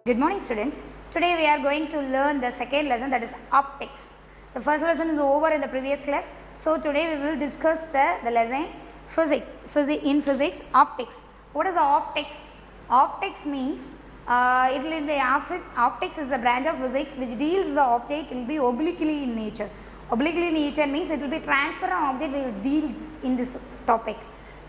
Good morning students. Today we are going to learn the second lesson, that is optics. The first lesson is over in the previous class. So today we will discuss the lesson physics, optics. What is the optics? Optics means it will be optics is a branch of physics which deals the object will be obliquely in nature. Obliquely in nature means it will be transparent object will deals in this topic.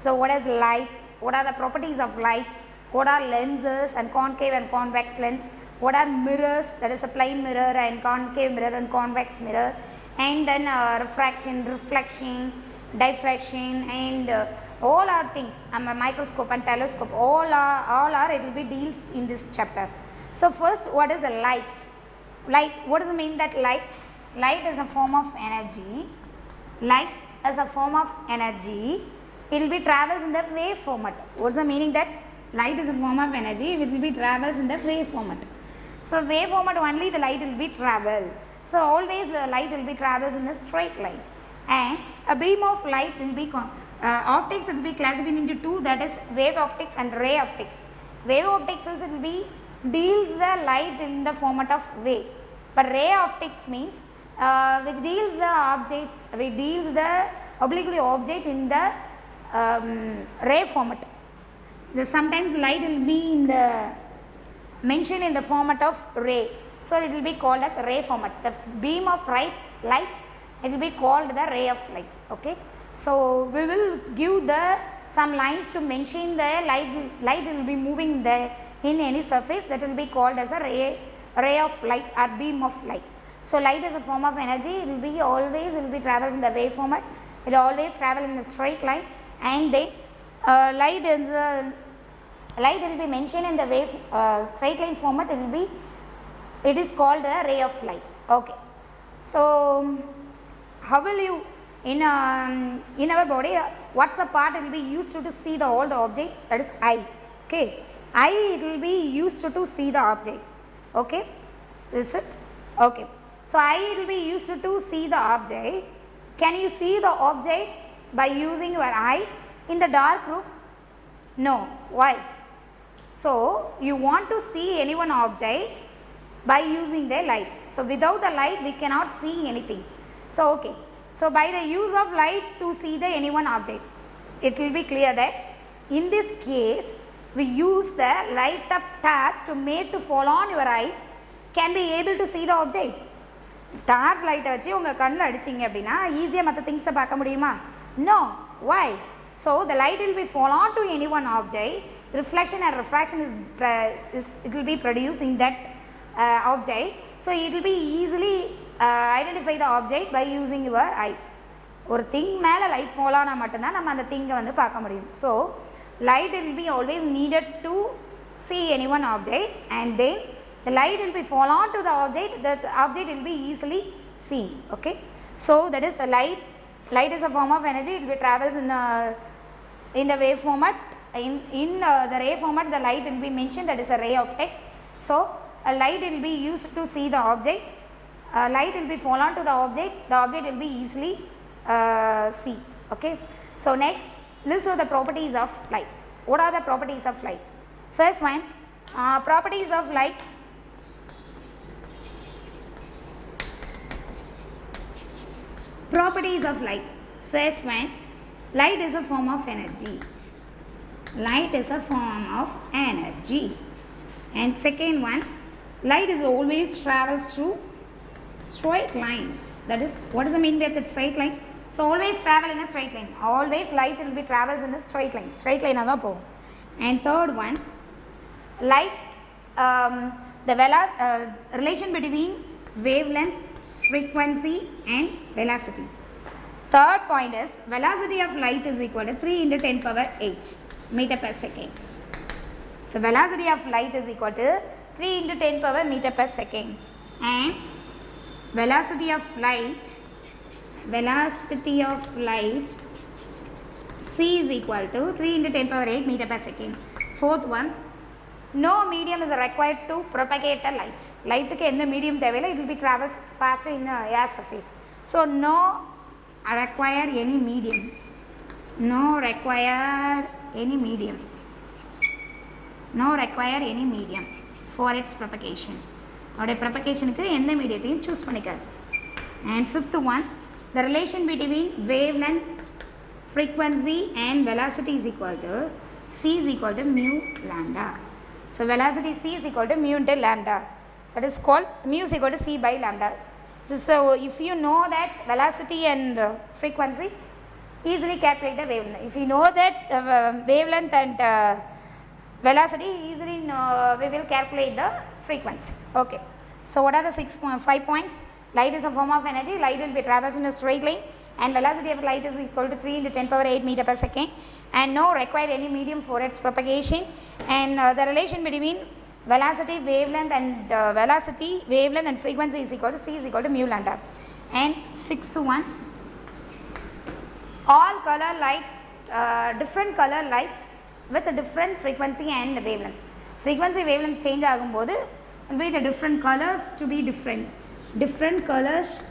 So what is light? What are the properties of light? What are lenses and concave and convex lens? What are mirrors, that is a plane mirror and concave mirror and convex mirror, and then refraction, reflection, diffraction, and all are things, a microscope and telescope, all are it will be deals in this chapter. So first, what is the light? Light, what does it mean that light? Light is a form of energy. Light is a form of energy. It will be travels in the wave format. What is the meaning that light is a form of energy? It will be travels in the wave format. So wave format only the light will be travel. So always the light will be travels in a straight line. And a beam of light will be optics will be classified into two, that is wave optics and ray optics. Wave optics is it will be deals the light in the format of wave. But ray optics means which deals the objects, which deals the obliquely object in the ray format. Sometimes the light will be in the mentioned in the format of ray, so it will be called as ray format. The beam of light it will be called the ray of light. Okay, so we will give the some lines to mention the light will be moving in any surface, that will be called as a ray of light or beam of light. So light is a form of energy. It will be always it will be travels in the wave format. It will always travel in a straight line, and then light will be mentioned in the wave straight line format. It is called a ray of light. Okay, so how will you in our body what's the part it will be used to see the all the object, that is eye. Okay, eye it will be used to see the object. Okay, is it? Okay, so eye it will be used to see the object. Can you see the object by using your eyes in the dark room? No. Why? So you want to see any one object by using the light. So without the light we cannot see anything. So okay, so by the use of light to see the any one object, it will be clear that in this case we use the light of torch to make to fall on your eyes. Can be able to see the object. Torch light வச்சு உங்க கண்ணில் அடிச்சிங்க அப்படின்னா ஈஸியாக மற்ற திங்ஸை பார்க்க முடியுமா? No. Why? So the light will be fall on to any one object. Reflection and refraction it will be produced in that object. So it will be easily identify the object by using your eyes. ஒரு thing மேலே light fall ஆனால் மட்டும்தான் நம்ம அந்த திங்கை வந்து பார்க்க முடியும். So light will be always needed to see any one object, and then the light will be fall on to the object. The object will be easily seen. Okay, so that is the light. Light is a form of energy. It will travels in the wave format. In the ray format, the light will be mentioned, that is a ray optics. So a light will be used to see the object. Light will be fall on to the object. The object will be easily see. Okay, so next list of the properties of light. What are the properties of light? First one, properties of light. Properties of light. First one, light is a form of energy. Light is a form of energy. And second one, light is always travels through straight line. That is, what does it mean that it's straight line? So always travel in a straight line. Always light will be travels in a straight line. Straight line adha po. And third one, light, the relation between wavelength, frequency and velocity. Third point is velocity of light is equal to 3 into 10 power 8 meter per second. So velocity of light is equal to 3 into 10 power meter per second, and velocity of light C is equal to 3 into 10 power 8 meter per second. Fourth one, no medium is required to propagate the light. Light ku endha medium thevilla, it will be travels faster in the air surface. So no require any medium. No require any medium. for its propagation. Our propagation ku endha medium choose panikadu. And fifth one, the relation between wavelength, frequency and velocity is equal to c is equal to mu lambda. So velocity c is equal to mu into lambda. That is called mu is equal to c by lambda. So if you know that velocity and frequency, easily calculate the wavelength. If you know that wavelength and velocity, easily we will calculate the frequency. Okay. So what are the 5 points? Light is a form of energy. Light will be travels in a straight line, and velocity of light is equal to 3 into 10 power 8 meter per second, and no require any medium for its propagation. And the relation between velocity, wavelength and frequency is equal to c is equal to mu lambda. And sixth one, all color light, different color lights with a different frequency and wavelength. Frequency wavelength change agumbodhu will be the different colors to be different colors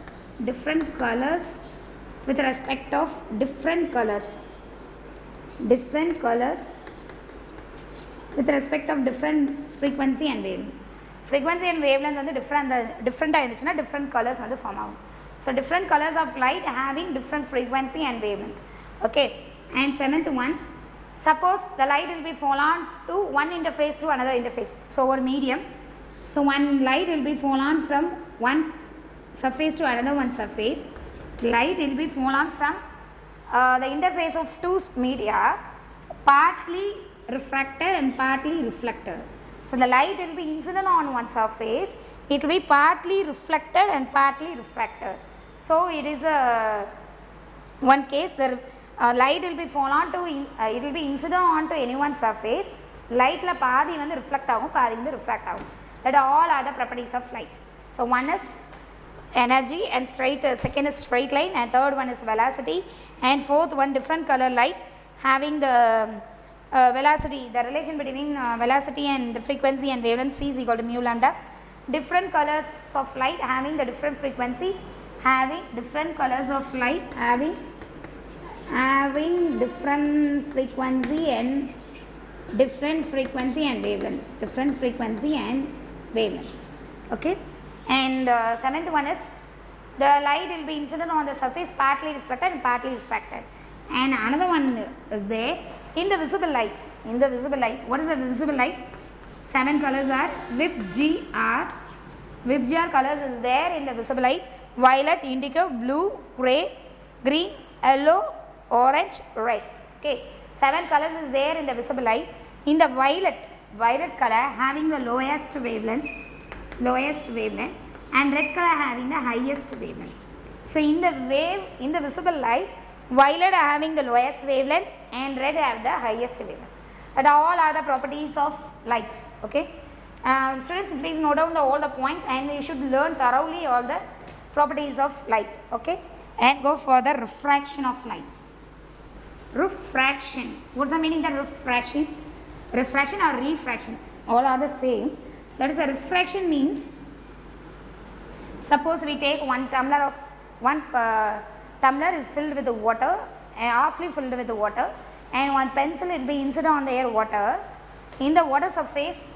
with respect of different colors with respect of different frequency and wavelength. Frequency and wavelength வந்து different இருந்துச்சுன்னா different colors வந்து form ஆகும். So different colors of light having different frequency and wavelength. Okay. And seventh one, suppose the light will be fall on to one interface to another interface. So over medium, so one light will be fall on from one surface to another one surface. Light will be fall on from the interface of two media, partly refracted and partly reflected. So the light will be incident on one surface, it will be partly reflected and partly refracted. So it is one case, the light will be fall on to it will be incident onto any one surface. Light la paadi vandu reflect agum, paadi vandu refract agum. That all are the properties of light. So one is energy and straight, second is straight line, and third one is velocity, and fourth one different color light having the velocity, the relation between velocity and the frequency and wavelength c is equal to mu lambda. Different colors of light having the different frequency, having different colors of light having different frequency and wavelength. Okay. And seventh one is the light will be incident on the surface, partly reflected and partly refracted. And another one is there in the visible light. What is the visible light? 7 colors are Vidhya. Vidhya colors is there in the visible light: violet, indigo, blue, gray, green, yellow, orange, red. Okay, 7 colors is there in the visible light. In the violet color having the lowest wavelength, and red color having the highest wavelength. So in the visible light, violet having the lowest wavelength and red have the highest wavelength. That all are the properties of light. Okay, students, please note down all the points, and you should learn thoroughly all the properties of light. Okay, and go for the refraction of light. Refraction, what's the meaning of refraction? Refraction or refraction, all are the same. That is, a refraction means, suppose we take one tumbler is filled with the water, halfly filled with the water, and one pencil will be incident on the air water. In the water surface,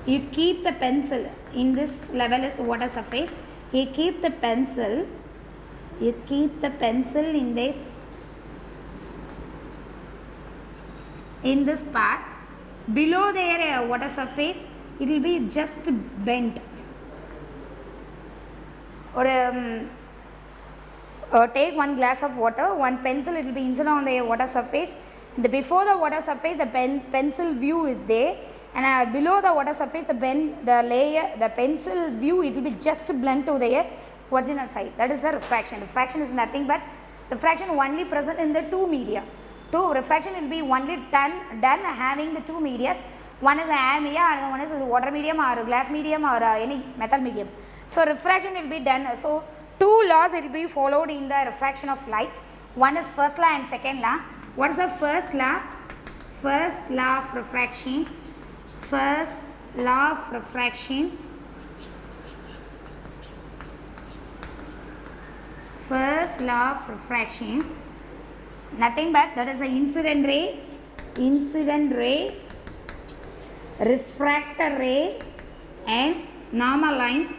you keep the pencil in this level is water surface. You keep the pencil in this part. Below their water surface, it will be just bent. Or take one glass of water, one pencil, it will be incident on the water surface. Before the water surface, the pencil view is there, and below the water surface, the pencil view, it will be just blend to the original side. That is the refraction. Refraction is nothing but refraction only present in the two media. Refraction will be only done having the two medias. One is air media, another one is water medium or glass medium or any metal medium. So refraction will be done. So two laws will be followed in the refraction of lights. One is first law and second law. What is the first law? First law of refraction. Nothing but that is an incident ray refractor ray and normal line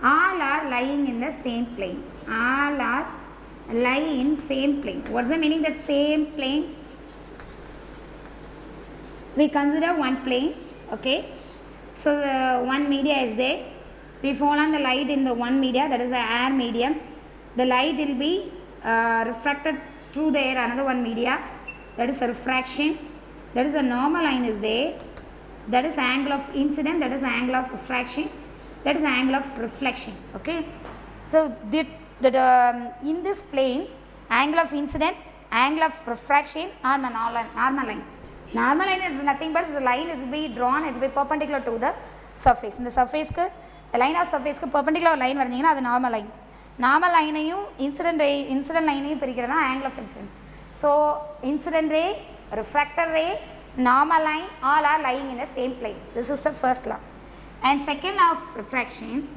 all are lying in the same plane. All are lying in same plane. What's the meaning that same plane? We consider one plane, okay. So the one media is there. We fall on the light in the one media, that is the air medium. The light will be refracted through the air, another one media, that is a refraction. That is a normal line is there. That is angle of incident, that is angle of refraction, that is angle of reflection, okay. So in this plane, angle of incident, angle of refraction are normal line. Normal line is nothing but the line will be drawn, it will be perpendicular to the surface. In the surface, the line of surface perpendicular line varnீங்கன்னா அது normal line. Normal line incident line பிரிக்கிறதா angle of incident. So incident ray, refractor ray, normal line all are lying in the same plane. This is the first law. And second law of refraction.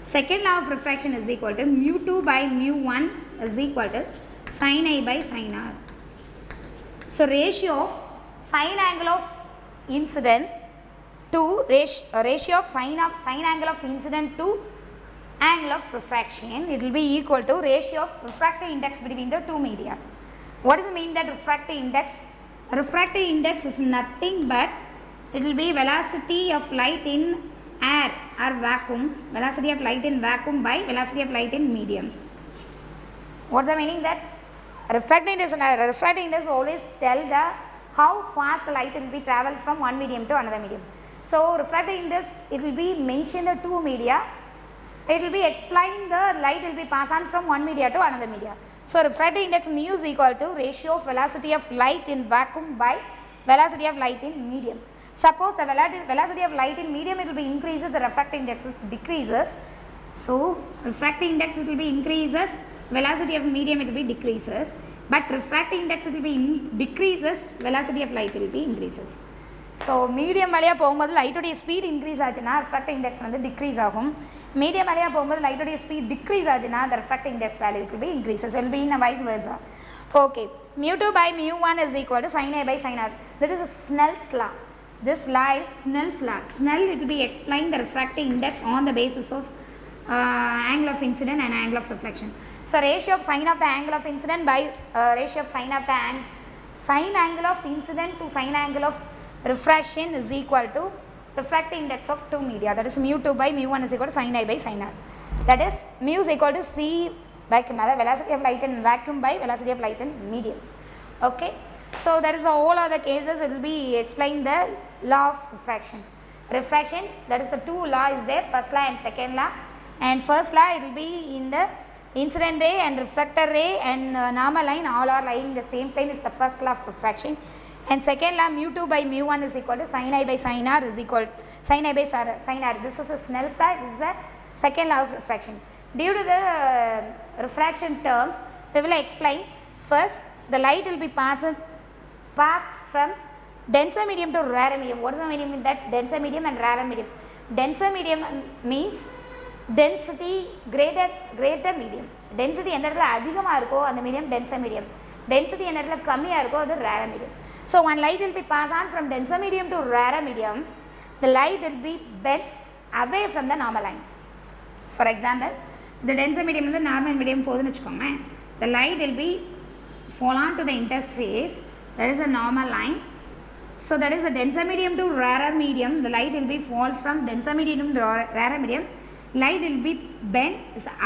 Second law of refraction is equal to mu 2 by mu 1 is equal to sin I by sin R. So ratio of sine angle of incident to ratio of sine angle of incident to angle of refraction, it will be equal to ratio of refractive index between the two media. What does it mean that refractive index? Refractive index is nothing but it will be velocity of light in air or vacuum, velocity of light in vacuum by velocity of light in medium. What's the meaning that refractive index always tell the how fast the light will be traveled from one medium to another medium. So refractive index, it will be mentioned the two media, it will be explained the light will be passed on from one media to another media. So refractive index mu is equal to ratio of velocity of light in vacuum by velocity of light in medium. Suppose the velocity of light in medium, it will be increases, the refractive index decreases. So refractive index it will be increases, velocity of medium it will be decreases, but refractive index it will be decreases, velocity of light will be increases. So medium valiya போகும்போது light உடைய speed increase ஆச்சுனா refractive index வந்து decrease ஆகும். Medium valiya போகும்போது light உடைய speed decrease ஆச்சுனா the refractive index value will be increases. It will be in a vice versa. Okay, mu 2 by mu 1 is equal to sin I by sin R. That is Snell's law. This law is Snell's law. Snell it will be explained the refractive index on the basis of angle of incident and angle of reflection. So ratio of sine of the angle of incident by ratio of sine of the sine angle of incident to sine angle of refraction is equal to refractive index of two media, that is mu 2 by mu 1 is equal to sin I by sin R. That is mu is equal to C by velocity of light in vacuum by velocity of light in medium. Okay, so that is all other cases it will be explained the law of refraction. Refraction, that is the two law is there, first law and second law. And first law it will be in the incident ray and refractor ray and normal line all are lying in the same plane is the first law of refraction. And second law mu 2 by mu 1 is equal to sin I by sin R is equal to sin I by sin R. This is a Snell's law, this is the second law of refraction. Due to the refraction terms, we will explain. First, the light will be passed from denser medium to rarer medium. What is the meaning in that? Denser medium and rarer medium. Denser medium means density greater medium. Density எந்த இடத்துல அதிகமாக இருக்கோ அந்த medium denser medium. Density எந்த இடத்துல கம்மியாக இருக்கோ அது rarer medium. So one light will be passed on from denser medium to rarer medium. The light will be bent away from the normal line. For example, the denser medium is the normal medium போதுன்னு வச்சுக்கோங்களேன். The light will be fall on to the interface, that is a normal line. So that is a denser medium to rarer medium. The light will be fall from denser medium to rarer medium. Light will be bent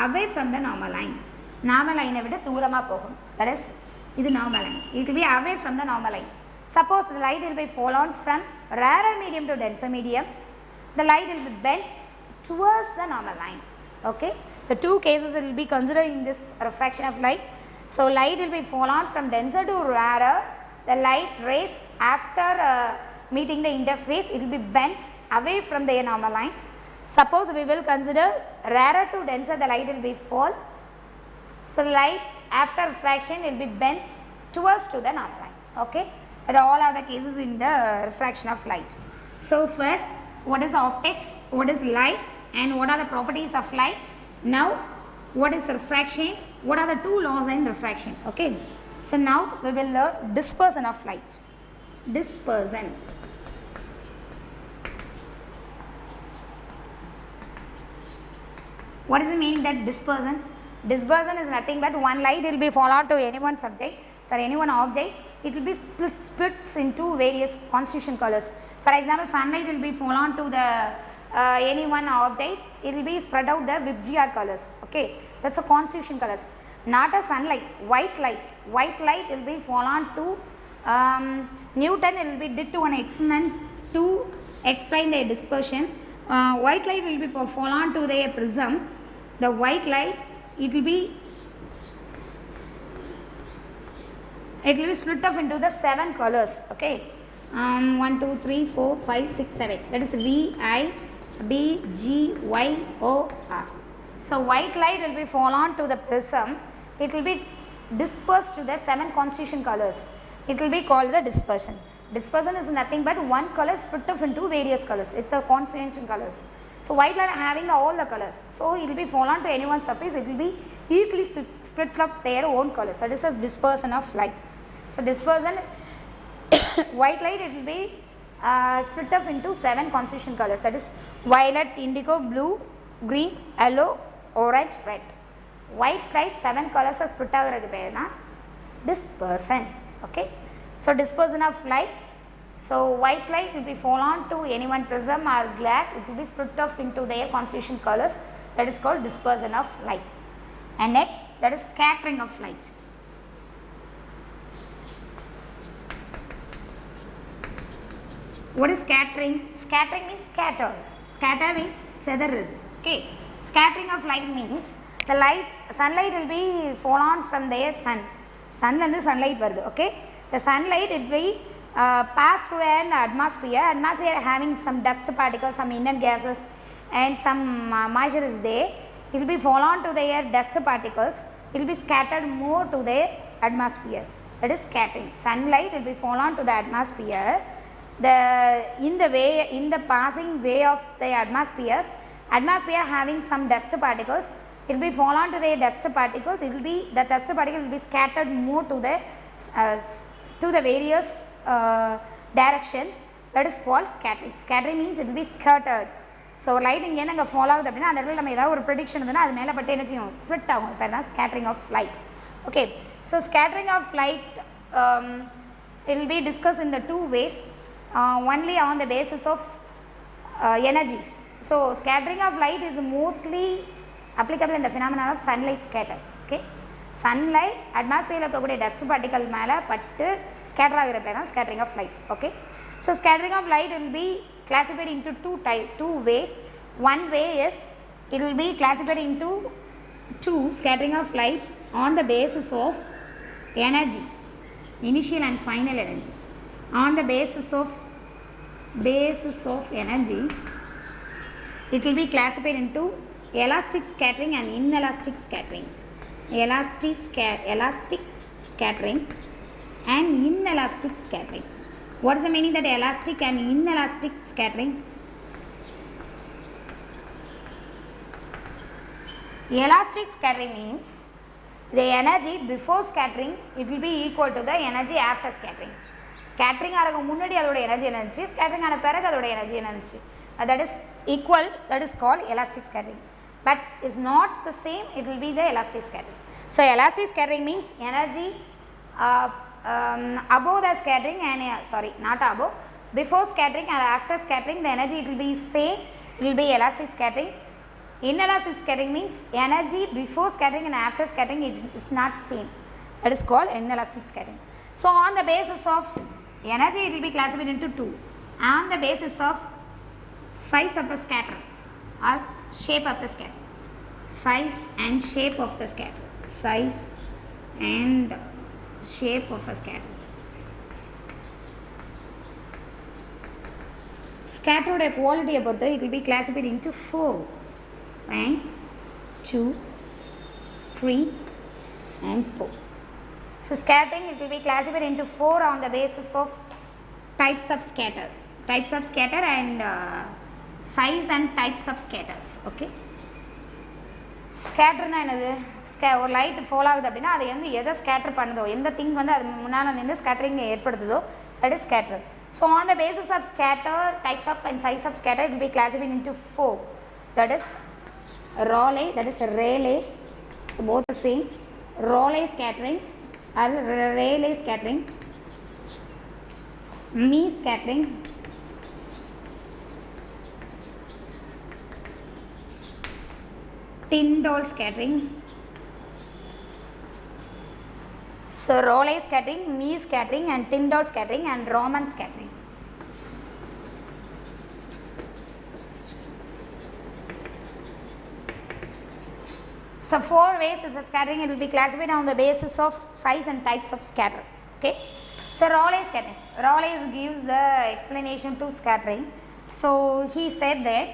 away from the normal line. Normal line விட தூரமாக போகும். That is இது normal line. It will be away from the normal line. Suppose the light will be fall on from rarer medium to denser medium. The light will be bent towards the normal line. Okay. The two cases will be considered in this refraction of light. So light will be fall on from denser to rarer. The light rays after meeting the interface, it will be bent away from the normal line. Suppose we will consider rarer to denser, the light will be fall. So light after refraction will be bent towards to the normal line. Okay, but all are the cases in the refraction of light. So first, what is optics, what is light, and what are the properties of light. Now what is refraction, what are the two laws in refraction. Okay, So now we will learn dispersion of light. Dispersion. What is the meaning that dispersion? Dispersion is nothing but one light will be fall on to any one subject, sorry, any one object. It will be splits into various constitution colors. For example, sunlight will be fall on to the any one object. It will be spread out the Vidhya colors. Okay, that's the constitution colors. Not a sunlight, white light. White light will be fall on to Newton. It will be did to an experiment to explain the dispersion. White light will be fall on to the prism. The white light, it will be split off into the 7 colors. Okay, 1 2 3 4 5 6 7, that is V I B G Y O R. So white light will be fall on to the prism. It will be dispersed to the 7 constitution colors. It will be called the dispersion. Dispersion is nothing but one color split off into various colors. It's the constitution colors. So white light having all the colors. So it will be fall on to any one surface. It will be easily split up their own colors. That is the dispersion of light. So dispersion, white light, it will be split up into 7 constitution colors. That is violet, indigo, blue, green, yellow, orange, red. White light 7 colors are split out dispersion. Okay. So dispersion of light. So white light will be fall on to any one prism or glass. It will be split off into their constitution colors. That is called dispersion of light. And next, that is scattering of light. What is scattering? Scattering means scatter. Scatter means feathered. Okay. Scattering of light means the light, sunlight will be fall on from their sun. Sun and the sunlight vardu. Okay. The sunlight will be pass through an atmosphere. Atmosphere having some dust particles, some inert gases, and some moisture is there. It will be fall on to their dust particles. It will be scattered more to the atmosphere. That is scattering. Sunlight will be fall on to the atmosphere. In the passing way of the atmosphere having some dust particles, it will be fall on to the dust particles. It will be the dust particle will be scattered more to the various directions. That is called scattering. Scattering means it will be scattered. So light inge nanga fall ஆகுது அப்படினா அந்த இடத்துல நம்ம ஏதாவது ஒரு prediction இருந்தனா அது மேல பட்டு என்ன செய்யும் ஸ்ப்ளிட் ஆகும். இப்போ தான் scattering of light. Okay, so scattering of light it will be discussed in the 2 ways. Only on the basis of energies. So scattering of light is mostly applicable in the phenomenon of sunlight scatter. Okay, sunlight atmosphere la இருக்கக்கூடிய dust particle மேல பட்டு scatter ஆகுறப்ப தான் scattering of light. Okay, so scattering of light will be classified into 2 ways. One way is it will be classified into 2 scattering of light on the basis of energy, initial and final energy. On the basis of energy, it will be classified into elastic scattering and inelastic scattering. Elastic scattering and inelastic scattering. What is the meaning that elastic and inelastic scattering? Elastic scattering means the energy before scattering it will be equal to the energy after scattering. Scattering ஆறதுக்கு முன்னாடி அதோட energy என்ன இருந்துச்சு, scattering ஆன பிறகு அதோட energy என்ன இருந்துச்சு, that is equal, that is called elastic scattering. But is not the same, it will be the elastic scattering. So elastic scattering means energy above the scattering and not above, before scattering and after scattering the energy it will be same, it will be elastic scattering. Inelastic scattering means energy before scattering and after scattering it is not same, that is called inelastic scattering. So on the basis of energy it will be classified into 2. On the basis of size of the scatter or shape of the scatter, size and shape of the scatter, size and shape of a scatter. Scatter quality about it will be classified into 4. 1, 2, 3 and 4. So scattering it will be classified into 4 on the basis of types of scatter and size and types of scatters. Okay, ஸ்கேட்டர்னா என்னது? ஒரு light fall ஆகுது அப்படின்னா அது வந்து எதை scatter பண்ணுதோ, எந்த thing வந்து அது முன்னால் நின்று ஸ்கேட்டரிங் ஏற்படுத்துதோ, that is scatter. So on the basis of scatter, types of and size of scatter, it will be classified into 4. That is Rayleigh, that is Rayleigh, so both the same. Rayleigh scattering or Rayleigh scattering, Mees scattering, Tyndall scattering. So Rayleigh scattering, Mees scattering and Tyndall scattering and Raman scattering. So 4 ways of the scattering, it will be classified on the basis of size and types of scatter. Okay. So Rayleigh scattering. Rayleigh gives the explanation to scattering. So he said that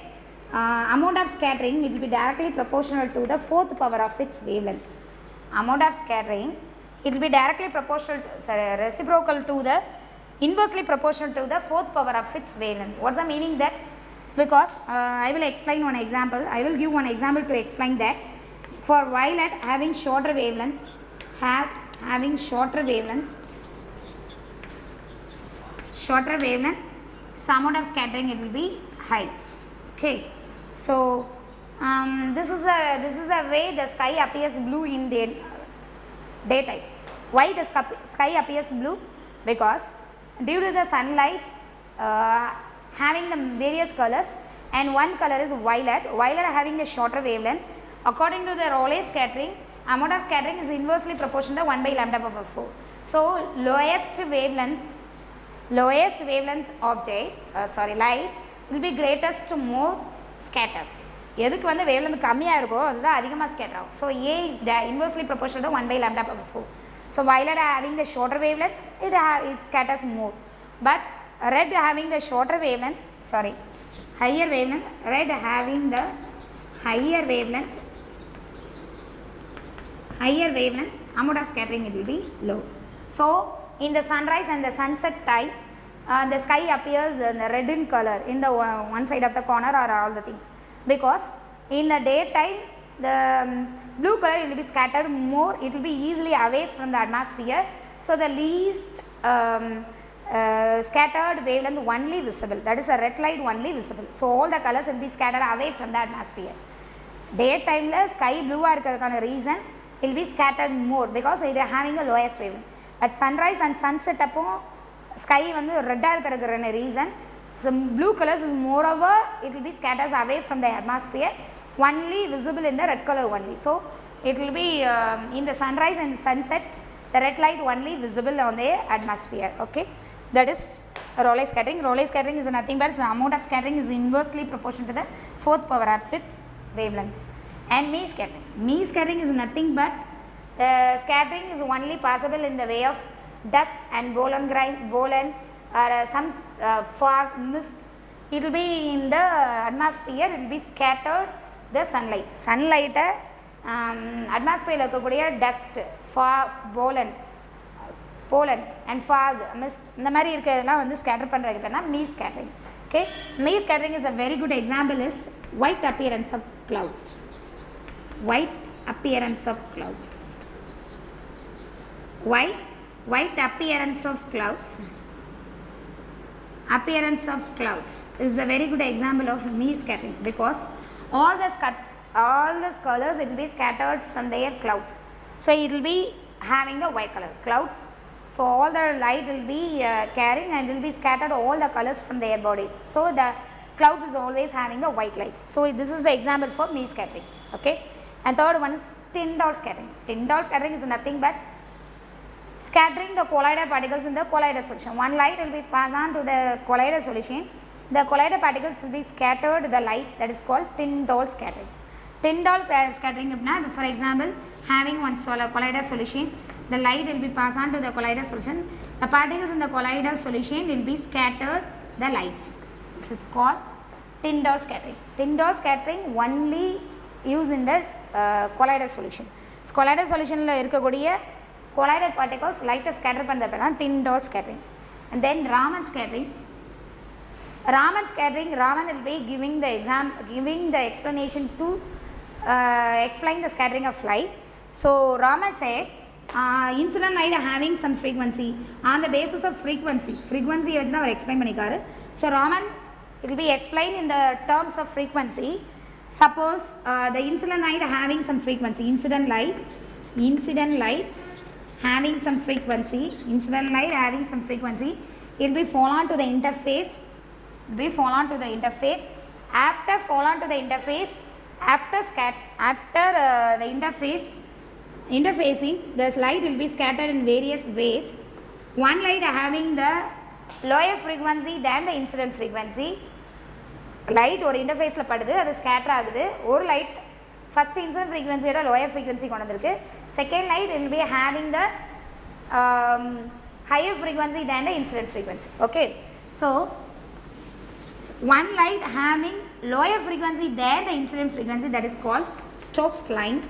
amount of scattering, it will be directly proportional to the 4th power of its wavelength. Amount of scattering, it will be directly proportional to, reciprocal to the, inversely proportional to the 4th power of its wavelength. What's the meaning that? Because I will explain one example. I will give one example to explain that. For violet having shorter wavelength, shorter wavelength, some amount of scattering it will be high. Okay. So this is a way the sky appears blue in the daytime. Why the sky appears blue? Because due to the sunlight having the various colors, and one color is violet. Violet having the shorter wavelength. According to the Rayleigh scattering, amount of scattering is inversely proportional to 1 by lambda power 4. So lowest wavelength object, light will be greatest more scatter. எதுக்கு வந்து wavelength கம்மியாக இருக்கோ அதுதான் அதிகமாக scatter ஆகும். So A is inversely proportional to 1 by lambda power 4. So violet having the shorter wavelength, it scatters more. But red having the shorter wavelength, higher wavelength, red having the higher wavelength, amount of scattering it will be low. So in the sunrise and the sunset time, the sky appears in the red in color in the one side of the corner or all the things, because in the daytime the blue color will be scattered more, it will be easily away from the atmosphere. So the least scattered wavelength only visible, that is a red light only visible. So all the colors will be scattered away from the atmosphere. Daytime la sky blue irukadukana reason it will be scattered more because it is having the lowest wavelength. At sunrise and sunset appo sky vandu red irukadukana reason, so blue colors is moreover it will be scattered away from the atmosphere, only visible in the red color only. So it will be in the sunrise and sunset the red light only visible on the atmosphere. Okay, that is Rayleigh scattering. Rayleigh scattering is nothing but the amount of scattering is inversely proportional to the 4th power of its wavelength. And Mees scattering. Mees scattering is nothing but scattering is only possible in the way of dust and pollen or some fog, mist. It will be in the atmosphere, it will be scattered the sunlight. Sunlight atmosphere la irukkudiya dust, fog, pollen and fog, mist, இந்த மாதிரி இருக்கிறதெல்லாம் வந்து scatter பண்ணுறதுக்கு பேர் தான் Mees scattering. Okay, Mees scattering is a very good example is white appearance of clouds. White appearance of clouds. White appearance of clouds. Appearance of clouds is a very good example of Mees scattering, because all the colors it will be scattered from their clouds. So it will be having a white color clouds. So all the light will be carrying and will be scattered all the colors from their body. So the clouds is always having a white light. So this is the example for Mees scattering. Okay, and third one is Tyndall scattering. Tyndall scattering is nothing but scattering the colloidal particles in the colloidal solution. One light will be passed on to the colloidal solution. The colloidal particles will be scattered the light, that is called Tyndall scattering. Tyndall scattering, for example, having one colloidal solution, the light will be passed on to the colloidal solution. The particles in the colloidal solution will be scattered the light. This is called Tyndall scattering. Tyndall scattering only used in the colloidal solution. So colloidal solution la irukக்கூடிய colloidal particles light scatter பண்றது தான் Tyndall scattering. And then Raman scattering. Raman will be giving the explanation to explain the scattering of light. So Rahamath said incident light having some frequency on the basis of frequency வச்சு தான் அவர் explain பண்ணிக்காரு. So Rahamath, it will be explained in the terms of frequency. Suppose the incident light having some frequency, incident light having some frequency, it will be fall on to the interface, after fall on to the interface, after the interfacing, the light will be scattered in various ways. One light having the lower frequency than the incident frequency. Light ஒரு இன்டர்ஃபேஸில் படுது, அது scatter ஆகுது. ஒரு light first incident ஃப்ரீக்வன்சியோட lower frequency கொண்டு வந்திருக்கு. Second light will be having the higher frequency than the incident frequency. Okay, so one light having lower frequency than the incident frequency, that is called Stokes line.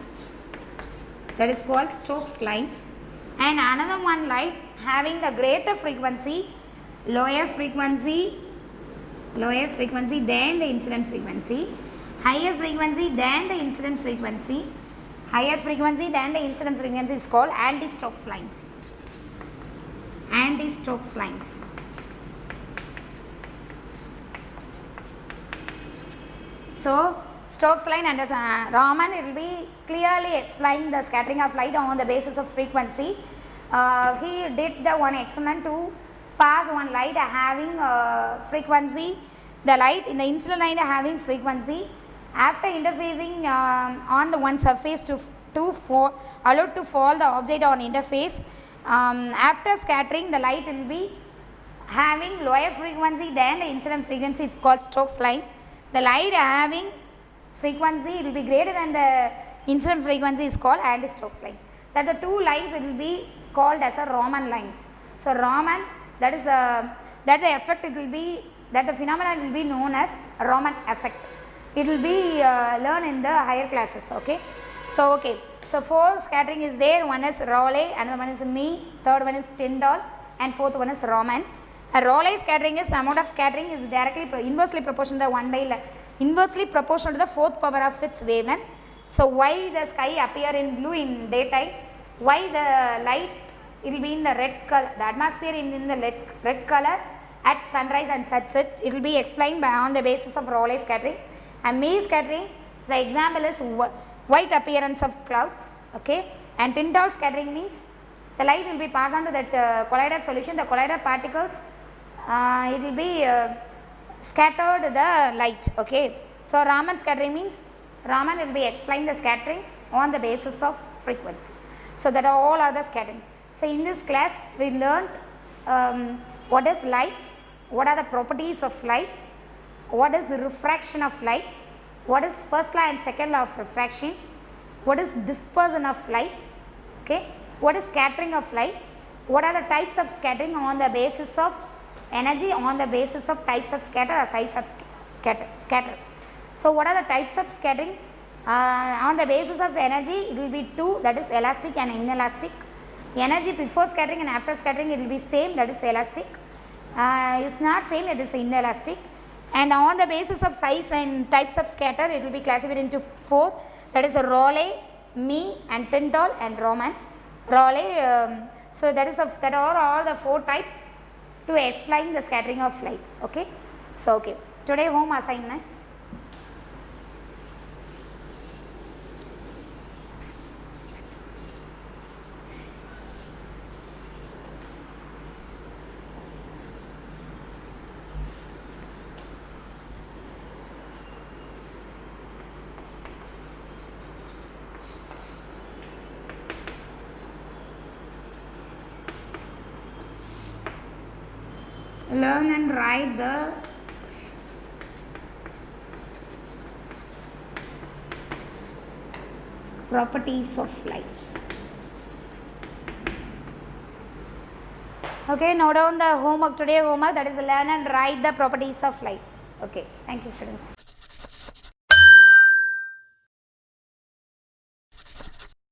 And another one light having the greater frequency, lower frequency than the incident frequency, higher frequency than the incident frequency is called anti-Stokes lines. So Stokes line under Rahamath, it will be clearly explain the scattering of light on the basis of frequency. He did the one experiment to pass one light having frequency, the light in the incident light having frequency, after interfacing on the one surface to allowed to fall the object on interface. After scattering, the light will be having lower frequency than the incident frequency, it's called Stokes line. The light having frequency, it will be greater than the incident frequency, is called anti-Stokes line. That the two lines, it will be called as a Raman lines. So Raman, that the effect, it will be, that the phenomenon will be known as Raman effect. It will be learned in the higher classes. Okay, so four scattering is there. One is Rayleigh, another one is Me, third one is Tyndall, and fourth one is Raman. A Rayleigh scattering is amount of scattering is directly inversely proportional to the fourth power of its wavelength. So why the sky appear in blue in daytime, why the light, it will be in the red color, the atmosphere in the red color at sunrise and sunset, it will be explained on the basis of Rayleigh scattering. And Me scattering, the example is white appearance of clouds. Okay, and Tyndall scattering means the light will be passed on to that collider solution, the collider particles, it will be scattered the light. Okay, so Raman scattering means Raman will be explained the scattering on the basis of frequency. So that all are the scattering. So in this class we learned what is light, what are the properties of light, what is the refraction of light, what is first law and second law of refraction, what is dispersion of light, okay, what is scattering of light, what are the types of scattering on the basis of energy, on the basis of types of scatter or size of scatter. So what are the types of scattering? On the basis of energy, it will be two, that is elastic and inelastic. Energy before scattering and after scattering, it will be same, that is elastic. It's not same, it is inelastic. And on the basis of size and types of scatter, it will be classified into four, that is Rayleigh, Me, and Tyndall, and Raman. Rayleigh, so that are all the four types to explain the scattering of light. Okay, so okay, today home assignment. Learn and write the properties of light. Okay, note down the homework, today homework, that is learn and write the properties of light. Okay, thank you students.